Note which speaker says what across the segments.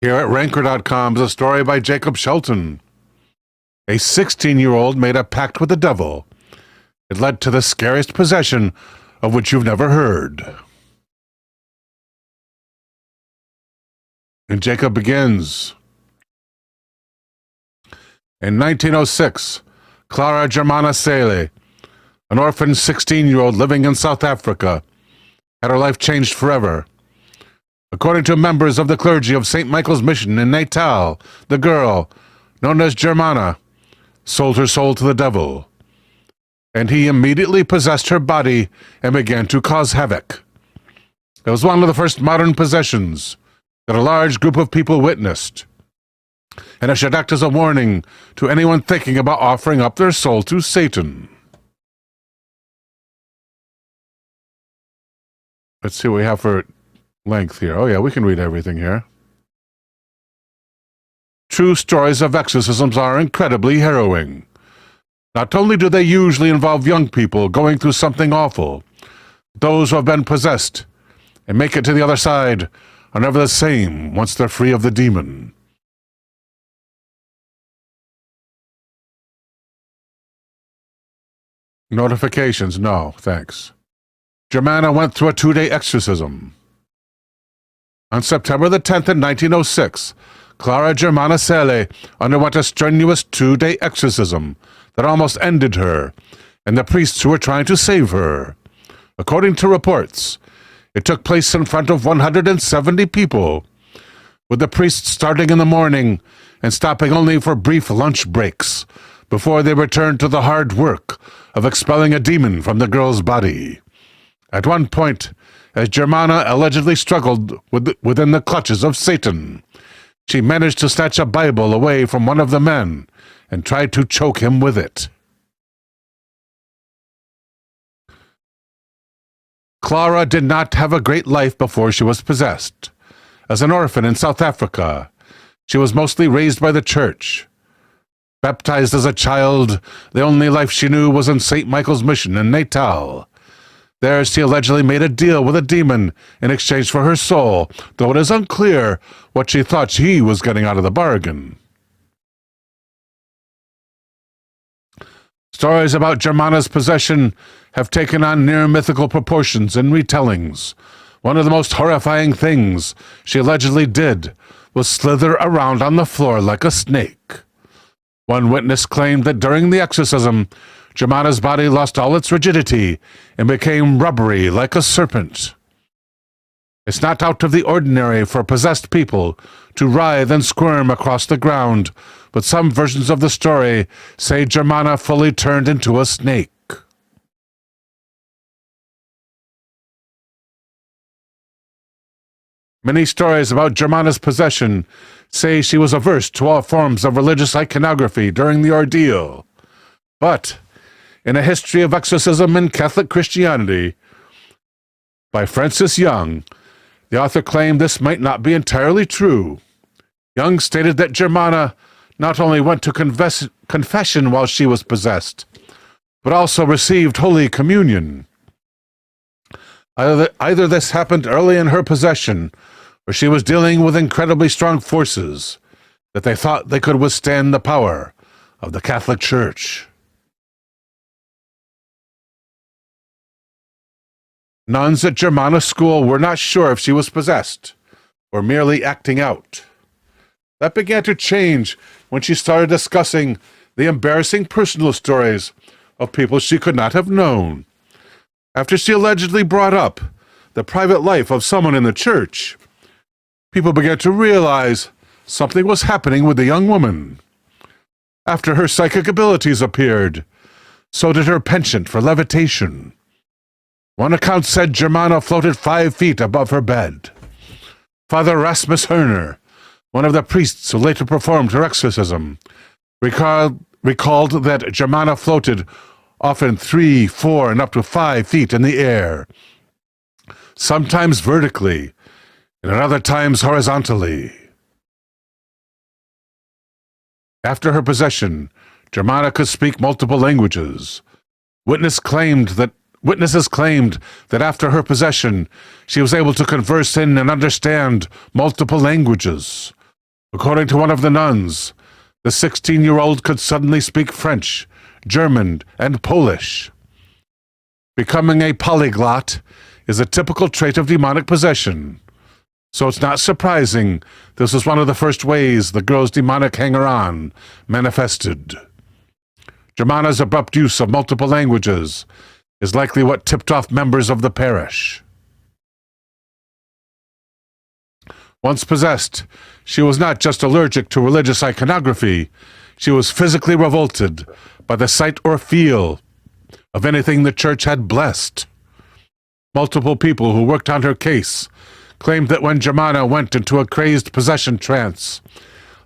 Speaker 1: Here at Ranker.com is a story by Jacob Shelton. A 16-year-old made a pact with the devil. It led to the scariest possession of which you've never heard. And Jacob begins. In 1906, Clara Germana Sele, an orphan 16-year-old living in South Africa, had her life changed forever. According to members of the clergy of St. Michael's Mission in Natal, the girl, known as Germana, sold her soul to the devil, and he immediately possessed her body and began to cause havoc. It was one of the first modern possessions that a large group of people witnessed, and it should act as a warning to anyone thinking about offering up their soul to Satan. Let's see what we have for length here. Oh yeah, we can read everything here. True stories of exorcisms are incredibly harrowing. Not only do they usually involve young people going through something awful, those who have been possessed and make it to the other side are never the same once they're free of the demon. Notifications? No, thanks. Germana went through a 2-day exorcism. On September the 10th in 1906, Clara Germana Sele underwent a strenuous 2-day exorcism that almost ended her and the priests who were trying to save her. According to reports, it took place in front of 170 people, with the priests starting in the morning and stopping only for brief lunch breaks before they returned to the hard work of expelling a demon from the girl's body. At one point, as Germana allegedly struggled within the clutches of Satan, she managed to snatch a Bible away from one of the men and tried to choke him with it. Clara did not have a great life before she was possessed. As an orphan in South Africa, she was mostly raised by the church. Baptized as a child, the only life she knew was in St. Michael's Mission in Natal. There she allegedly made a deal with a demon in exchange for her soul, though it is unclear what she thought he was getting out of the bargain. Stories about Germana's possession have taken on near-mythical proportions in retellings. One of the most horrifying things she allegedly did was slither around on the floor like a snake. One witness claimed that during the exorcism, Germana's body lost all its rigidity and became rubbery like a serpent. It's not out of the ordinary for possessed people to writhe and squirm across the ground, but some versions of the story say Germana fully turned into a snake. Many stories about Germana's possession say she was averse to all forms of religious iconography during the ordeal. But in A History of Exorcism in Catholic Christianity, by Francis Young, the author claimed this might not be entirely true. Young stated that Germana not only went to confession while she was possessed, but also received Holy Communion. Either this happened early in her possession, or she was dealing with incredibly strong forces that they thought they could withstand the power of the Catholic Church. Nuns at Germana's school were not sure if she was possessed or merely acting out. That began to change when she started discussing the embarrassing personal stories of people she could not have known. After she allegedly brought up the private life of someone in the church, people began to realize something was happening with the young woman. After her psychic abilities appeared, so did her penchant for levitation. One account said Germana floated 5 feet above her bed. Father Rasmus Herner, one of the priests who later performed her exorcism, recalled that Germana floated often 3, 4, and up to 5 feet in the air, sometimes vertically, and at other times horizontally. After her possession, Germana could speak multiple languages. Witnesses claimed that after her possession, she was able to converse in and understand multiple languages, According to one of the nuns, the 16-year-old could suddenly speak French, German, and Polish. Becoming a polyglot is a typical trait of demonic possession, so it's not surprising this was one of the first ways the girl's demonic hanger-on manifested. Germana's abrupt use of multiple languages is likely what tipped off members of the parish. Once possessed, she was not just allergic to religious iconography, she was physically revolted by the sight or feel of anything the church had blessed. Multiple people who worked on her case claimed that when Germana went into a crazed possession trance,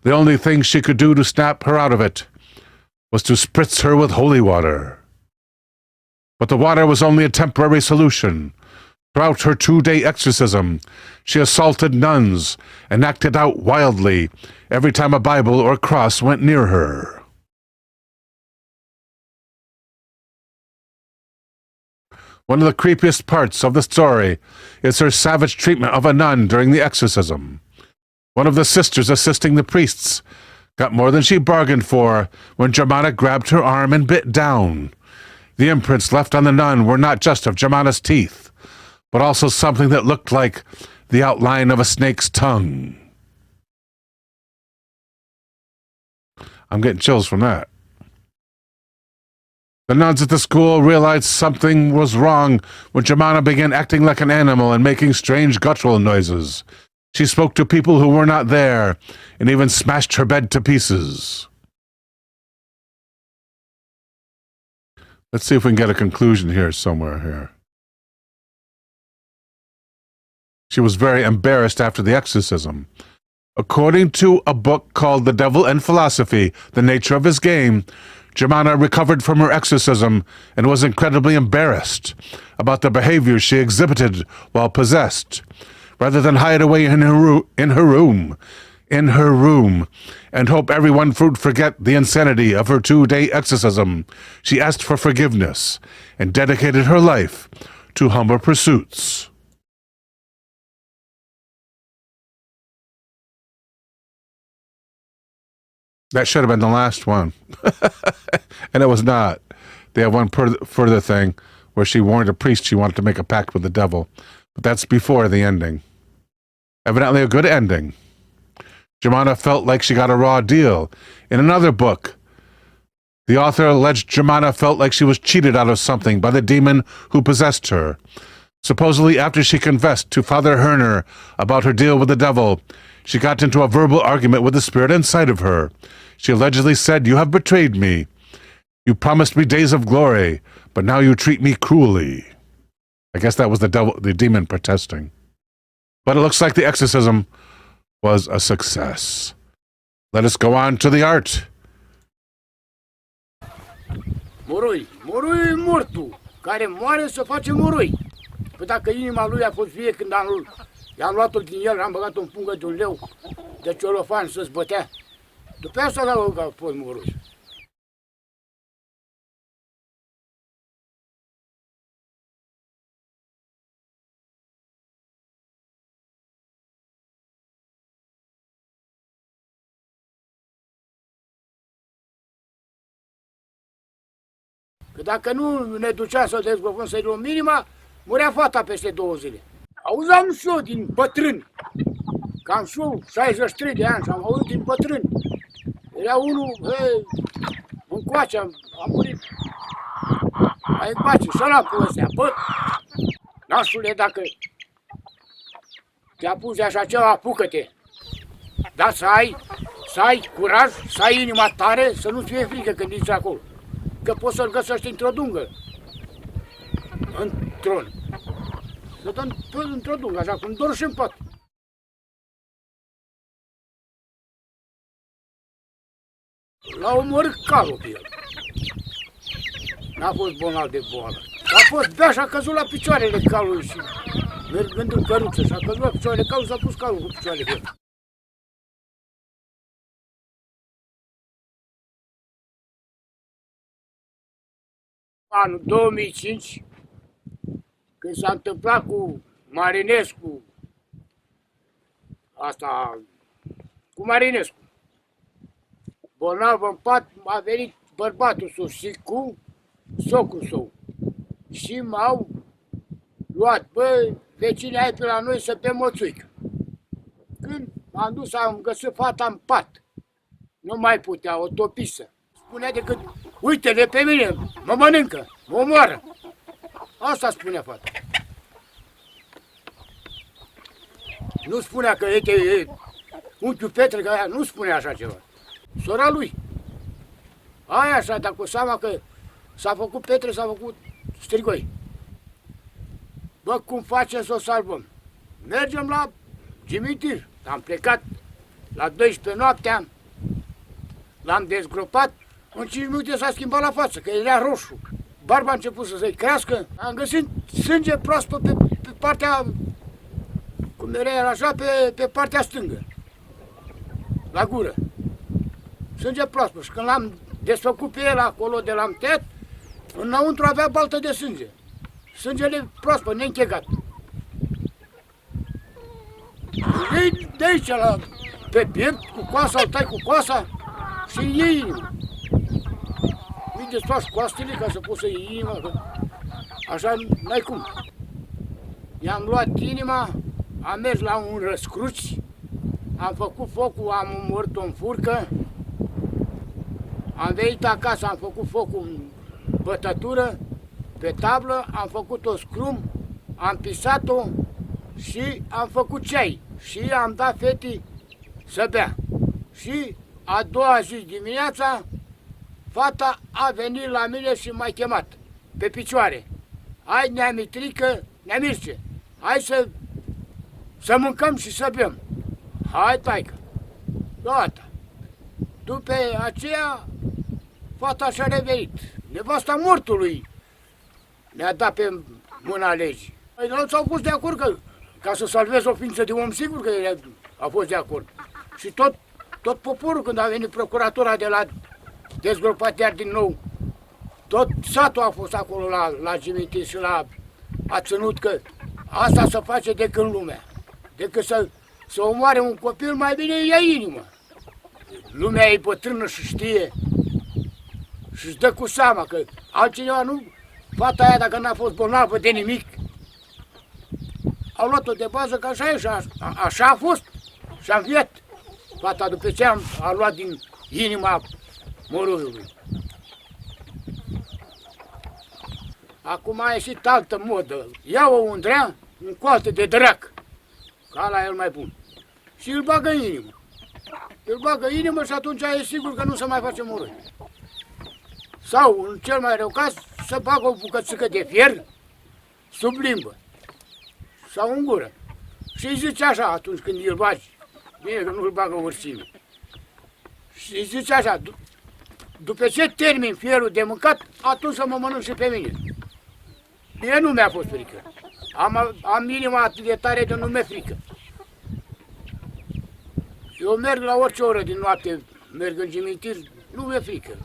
Speaker 1: the only thing she could do to snap her out of it was to spritz her with holy water. But the water was only a temporary solution. Throughout her 2-day exorcism, she assaulted nuns and acted out wildly every time a Bible or cross went near her. One of the creepiest parts of the story is her savage treatment of a nun during the exorcism. One of the sisters assisting the priests got more than she bargained for when Germana grabbed her arm and bit down. The imprints left on the nun were not just of Germana's teeth, but also something that looked like the outline of a snake's tongue. I'm getting chills from that. The nuns at the school realized something was wrong when Germana began acting like an animal and making strange guttural noises. She spoke to people who were not there and even smashed her bed to pieces. Let's see if we can get a conclusion here somewhere here. She was very embarrassed after the exorcism. According to a book called The Devil and Philosophy, The Nature of His Game, Germana recovered from her exorcism and was incredibly embarrassed about the behavior she exhibited while possessed. Rather than hide away in her room, and hope everyone would forget the insanity of her 2-day exorcism, she asked for forgiveness and dedicated her life to humble pursuits. That should have been the last one. And it was not. They have one further thing where she warned a priest she wanted to make a pact with the devil. But that's before the ending. Evidently a good ending. Germana felt like she got a raw deal. In another book, the author alleged Germana felt like she was cheated out of something by the demon who possessed her. Supposedly after she confessed to Father Herner about her deal with the devil, she got into a verbal argument with the spirit inside of her. She allegedly said, "You have betrayed me. You promised me days of glory, but now you treat me cruelly." I guess that was the demon protesting. But it looks like the exorcism was a success. Let us go on to the art.
Speaker 2: Moroi. Moroi e mortul, care moare să face moroi. Păi dacă inima lui a fost vie când i-am luat-o din el, am băgat-o în pungă de un leu, de ciolofan să zbătea. După asta a fost moroi. Că dacă nu ne ducea să dezvoltăm să-i luăm minima, murea fata peste 2 zile. Auzeam și eu din bătrân, că am și eu 63 de ani și am auzit din bătrân. Era unul, încoace, am murit. Mai încoace, săracul ăstea, bă, nașule, dacă te apuci de așa ceva, apucă-te. Dar să ai curaj, să ai inima tare, să nu-ți fie frică când ești acolo. Că poți să-l găsești într-o dungă, în tron. Să dă într-o dungă, așa cum dor și în pat. L-a omorât calul pe el. N-a fost bolnav de boală. A fost bea și a căzut la picioarele calului și mergând în căruță și a căzut la picioarele calului și a pus calul cu picioarele pe el. Anul 2005, când s-a întâmplat cu Marinescu, asta, cu Marinescu. Bolnav în pat, a venit bărbatul sus și cu socul său. Și m-au luat, bă, vecinii ai pe la noi să bem o țuică. Când m-am dus, am găsit fata în pat. Nu mai putea, o topisă. Spunea decât, uite-le pe mine, mă mănâncă, mă omoară. Asta spunea fata. Nu spunea că e unchiul Petre, că aia, nu spunea așa ceva. Sora lui. Aia așa, dar cu seama că s-a făcut Petre, s-a făcut strigoi. Bă, cum facem să o salvăm? Mergem la cimitir. Am plecat la 12 noaptea, l-am dezgropat, în 5 minute s-a schimbat la față, că era roșu. Barba a început să se crească, am găsit sânge proaspăt pe partea, cum era așa, pe partea stângă, la gură. Sânge proaspăt și când l-am desfăcut pe el acolo de l-am tăiat, înăuntru avea baltă de sânge. Sângele proaspăt, neînchegat. De aici, pe piept, cu coasa, îl tai cu coasa și iei inima. Îi desfaci coastele ca să poți să iei inima, că așa n-ai cum. I-am luat inima, am mers la un răscruț, am făcut focul, am omorât-o în furcă, am venit acasă, am făcut focul în bătătură, pe tablă, am făcut o scrum, am pisat-o și am făcut ceai. Și am dat fetii să bea. Și a doua zi dimineața, fata a venit la mine și m-a chemat pe picioare. Hai, neamitrică, neamirce, hai să mâncăm și să bem. Hai, taică. Gata. După aceea, fata și-a revenit. Nevasta mortului ne-a dat pe mâna legii. Păi nu s-au pus de acord că, ca să salveze o ființă de om, sigur că el a fost de acord. Și tot poporul, când a venit procuratura de la dezgropat iar din nou, tot satul a fost acolo la cimitir și a ținut că asta se face decât în lumea. Decât să omoare un copil, mai bine ia inimă. Lumea e bătrână și știe și își dă cu seama că altcineva nu, fata aia dacă n-a fost bolnavă de nimic, au luat-o de bază că așa e și așa a fost și a înviat. Fata după ce a luat din inima moroiului. Acum a ieșit altă modă. Ia o undrea, un coate de drac, ca ăla e el mai bun. Și îl bagă în inimă. Îl bagă în inimă și atunci e sigur că nu se mai face moroi. Sau, în cel mai rău caz, să bagă o bucățică de fier sub limbă sau în gură. Și îi zice așa atunci când îl bagi, bine că nu îl bagă urțime. Și îi zice așa, după ce termin fierul de mâncat, atunci să mă mănânc și pe mine. Mie nu mi-a fost frică. Am inima atât de tare de nu mi-e frică. Eu merg la orice oră din noapte, merg în cimitir, nu mi-e frică.